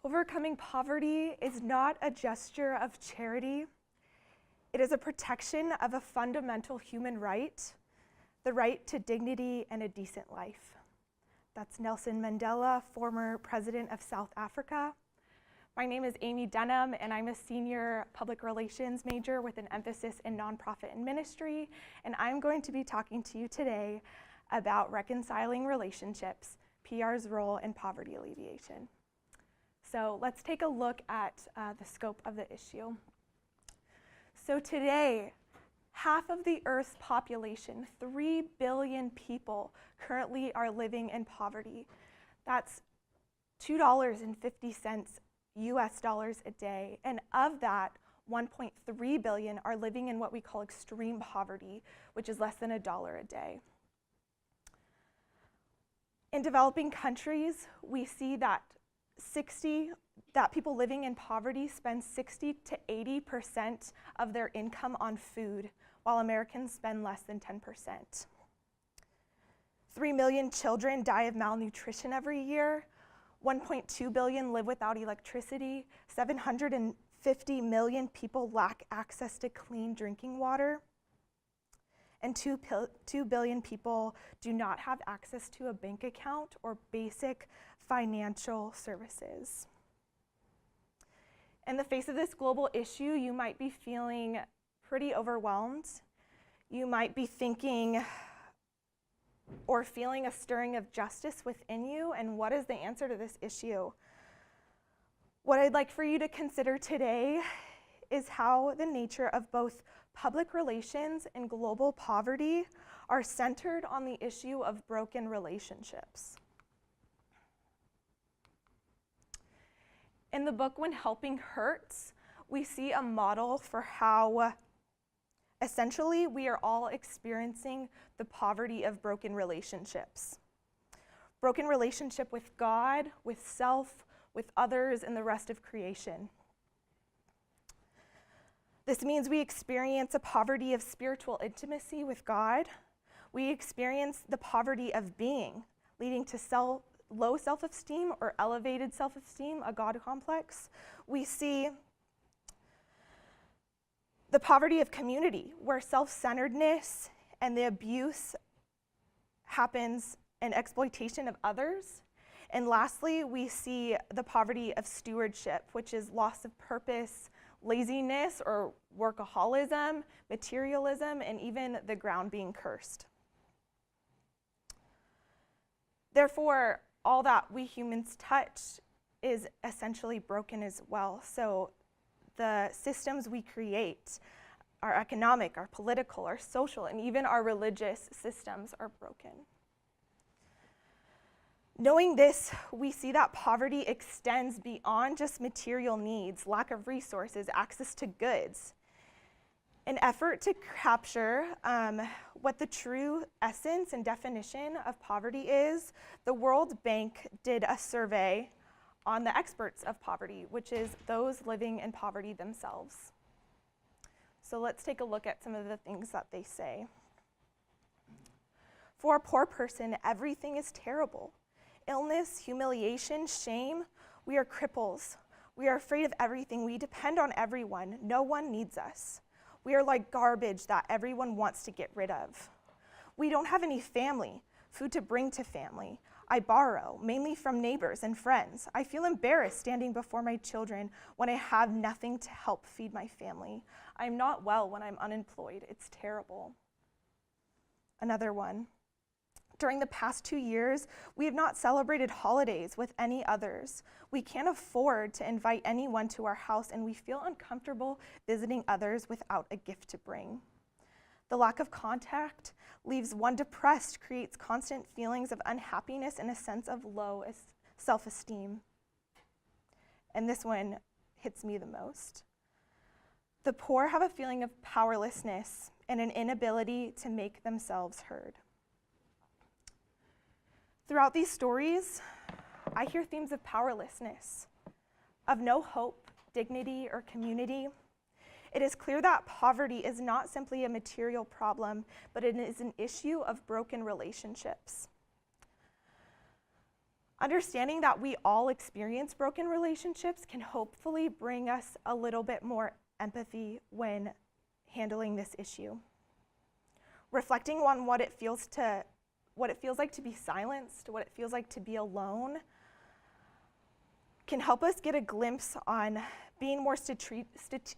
Overcoming poverty is not a gesture of charity. It is a protection of a fundamental human right, the right to dignity and a decent life. That's Nelson Mandela, former president of South Africa. My name is Amy Dunham, and I'm a senior public relations major with an emphasis in nonprofit and ministry, and I'm going to be talking to you today about reconciling relationships, PR's role in poverty alleviation. So let's take a look at the scope of the issue. So today, half of the Earth's population, 3 billion people, currently are living in poverty. That's $2.50 US dollars a day. And of that, 1.3 billion are living in what we call extreme poverty, which is less than $1 a day. In developing countries, we see that people living in poverty spend 60 to 80% of their income on food, while Americans spend less than 10%. 3 million children die of malnutrition every year. 1.2 billion live without electricity. 750 million people lack access to clean drinking water. And 2 billion people do not have access to a bank account or basic financial services. In the face of this global issue, you might be feeling pretty overwhelmed. You might be thinking or feeling a stirring of justice within you, and what is the answer to this issue? What I'd like for you to consider today is how the nature of both public relations and global poverty are centered on the issue of broken relationships. In the book When Helping Hurts, we see a model for how essentially we are all experiencing the poverty of broken relationships. Broken relationship with God, with self, with others, and the rest of creation. This means we experience a poverty of spiritual intimacy with God. We experience the poverty of being, leading to low self-esteem or elevated self-esteem, a God complex. We see the poverty of community, where self-centeredness and the abuse happens and exploitation of others. And lastly, we see the poverty of stewardship, which is loss of purpose, laziness or workaholism, materialism, and even the ground being cursed. Therefore, all that we humans touch is essentially broken as well. So the systems we create, our economic, our political, our social, and even our religious systems are broken. Knowing this, we see that poverty extends beyond just material needs, lack of resources, access to goods. An effort to capture what the true essence and definition of poverty is, the World Bank did a survey on the experts of poverty, which is those living in poverty themselves. So let's take a look at some of the things that they say. For a poor person, everything is terrible. Illness, humiliation, shame, we are cripples. We are afraid of everything. We depend on everyone. No one needs us. We are like garbage that everyone wants to get rid of. We don't have any family, food to bring to family. I borrow, mainly from neighbors and friends. I feel embarrassed standing before my children when I have nothing to help feed my family. I'm not well when I'm unemployed. It's terrible. Another one. During the past 2 years, we have not celebrated holidays with any others. We can't afford to invite anyone to our house, and we feel uncomfortable visiting others without a gift to bring. The lack of contact leaves one depressed, creates constant feelings of unhappiness and a sense of low self-esteem. And this one hits me the most. The poor have a feeling of powerlessness and an inability to make themselves heard. Throughout these stories, I hear themes of powerlessness, of no hope, dignity, or community. It is clear that poverty is not simply a material problem, but it is an issue of broken relationships. Understanding that we all experience broken relationships can hopefully bring us a little bit more empathy when handling this issue. Reflecting on what it feels like to be silenced, what it feels like to be alone, can help us get a glimpse on being more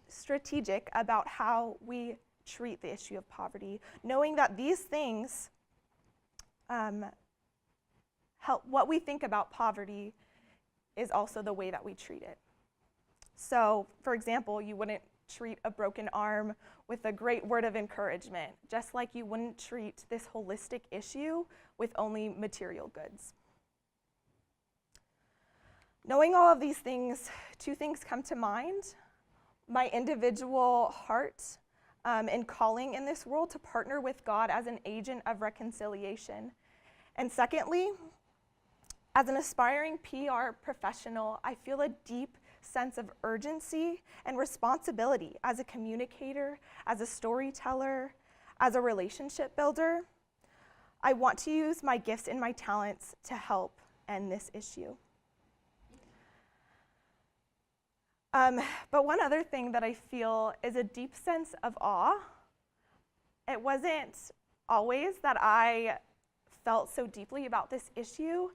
strategic about how we treat the issue of poverty, knowing that these things help. What we think about poverty is also the way that we treat it. So, for example, you wouldn't treat a broken arm with a great word of encouragement, just like you wouldn't treat this holistic issue with only material goods. Knowing all of these things, two things come to mind. My individual heart and calling in this world to partner with God as an agent of reconciliation. And secondly, as an aspiring PR professional, I feel a deep sense of urgency and responsibility as a communicator, as a storyteller, as a relationship builder. I want to use my gifts and my talents to help end this issue. But one other thing that I feel is a deep sense of awe. It wasn't always that I felt so deeply about this issue.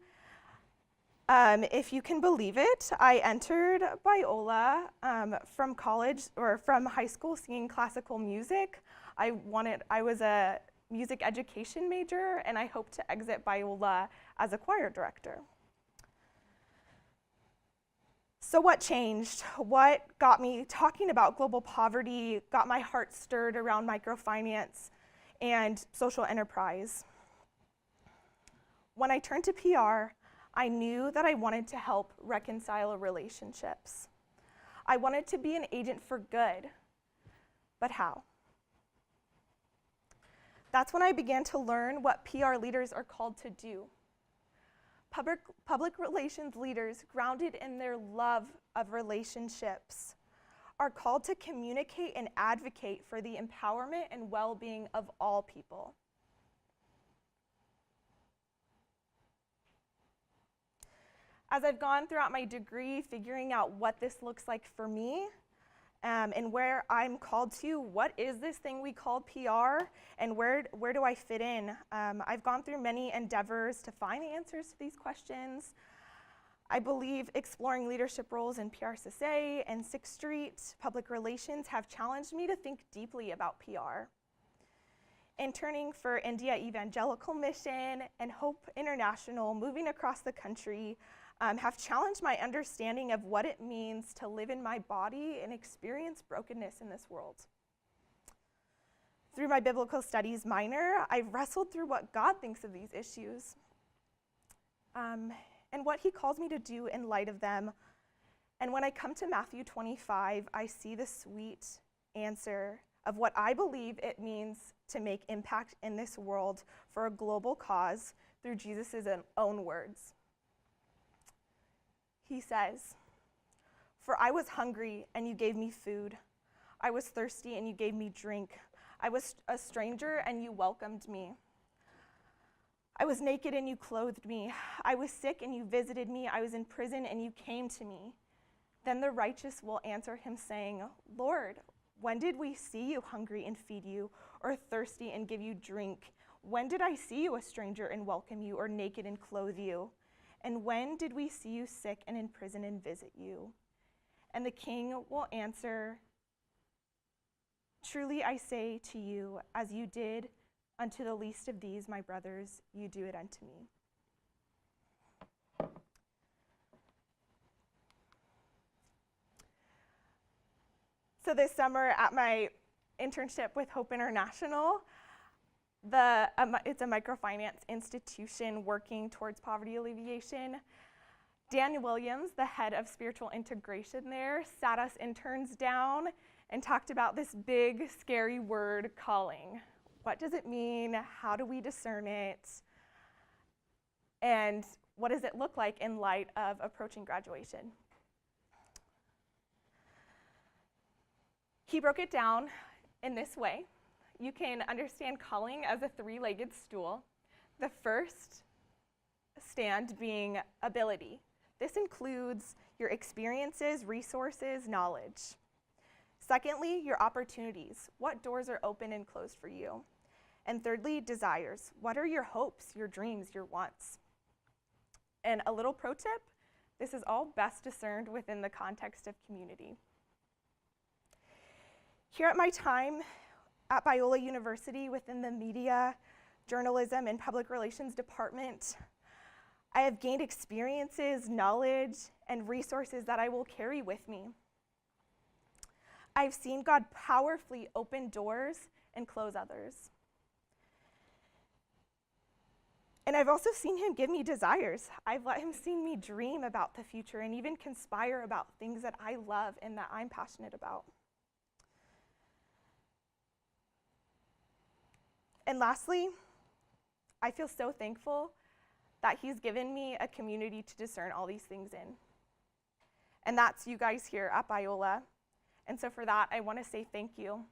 If you can believe it, I entered Biola from college or from high school singing classical music. I was a music education major, and I hoped to exit Biola as a choir director. So what changed? What got me talking about global poverty, got my heart stirred around microfinance and social enterprise? When I turned to PR, I knew that I wanted to help reconcile relationships. I wanted to be an agent for good, but how? That's when I began to learn what PR leaders are called to do. Public relations leaders, grounded in their love of relationships, are called to communicate and advocate for the empowerment and well-being of all people. As I've gone throughout my degree, figuring out what this looks like for me, and where I'm called to, what is this thing we call PR, and where do I fit in? I've gone through many endeavors to find the answers to these questions. I believe exploring leadership roles in PRCSA and 6th Street public relations have challenged me to think deeply about PR. Interning for India Evangelical Mission and Hope International, moving across the country, have challenged my understanding of what it means to live in my body and experience brokenness in this world. Through my biblical studies minor, I've wrestled through what God thinks of these issues and what he calls me to do in light of them. And when I come to Matthew 25, I see the sweet answer of what I believe it means to make impact in this world for a global cause through Jesus' own words. He says, "For I was hungry, and you gave me food. I was thirsty, and you gave me drink. I was a stranger, and you welcomed me. I was naked, and you clothed me. I was sick, and you visited me. I was in prison, and you came to me." Then the righteous will answer him, saying, "Lord, when did we see you hungry and feed you, or thirsty and give you drink? When did I see you a stranger and welcome you, or naked and clothe you? And when did we see you sick and in prison and visit you?" And the king will answer, "Truly I say to you, as you did unto the least of these, my brothers, you do it unto me." So this summer at my internship with Hope International, it's a microfinance institution working towards poverty alleviation. Dan Williams, the head of spiritual integration there, sat us interns down and talked about this big, scary word, calling. What does it mean? How do we discern it? And what does it look like in light of approaching graduation? He broke it down in this way. You can understand calling as a three-legged stool. The first stand being ability. This includes your experiences, resources, knowledge. Secondly, your opportunities. What doors are open and closed for you? And thirdly, desires. What are your hopes, your dreams, your wants? And a little pro tip, this is all best discerned within the context of community. Here at my time at Biola University within the media, journalism, and public relations department, I have gained experiences, knowledge, and resources that I will carry with me. I've seen God powerfully open doors and close others. And I've also seen him give me desires. I've let him see me dream about the future and even conspire about things that I love and that I'm passionate about. And lastly, I feel so thankful that he's given me a community to discern all these things in. And that's you guys here at Biola. And so for that, I want to say thank you.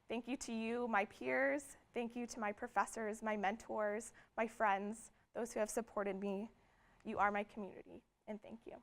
Thank you to you, my peers. Thank you to my professors, my mentors, my friends, those who have supported me. You are my community, and thank you.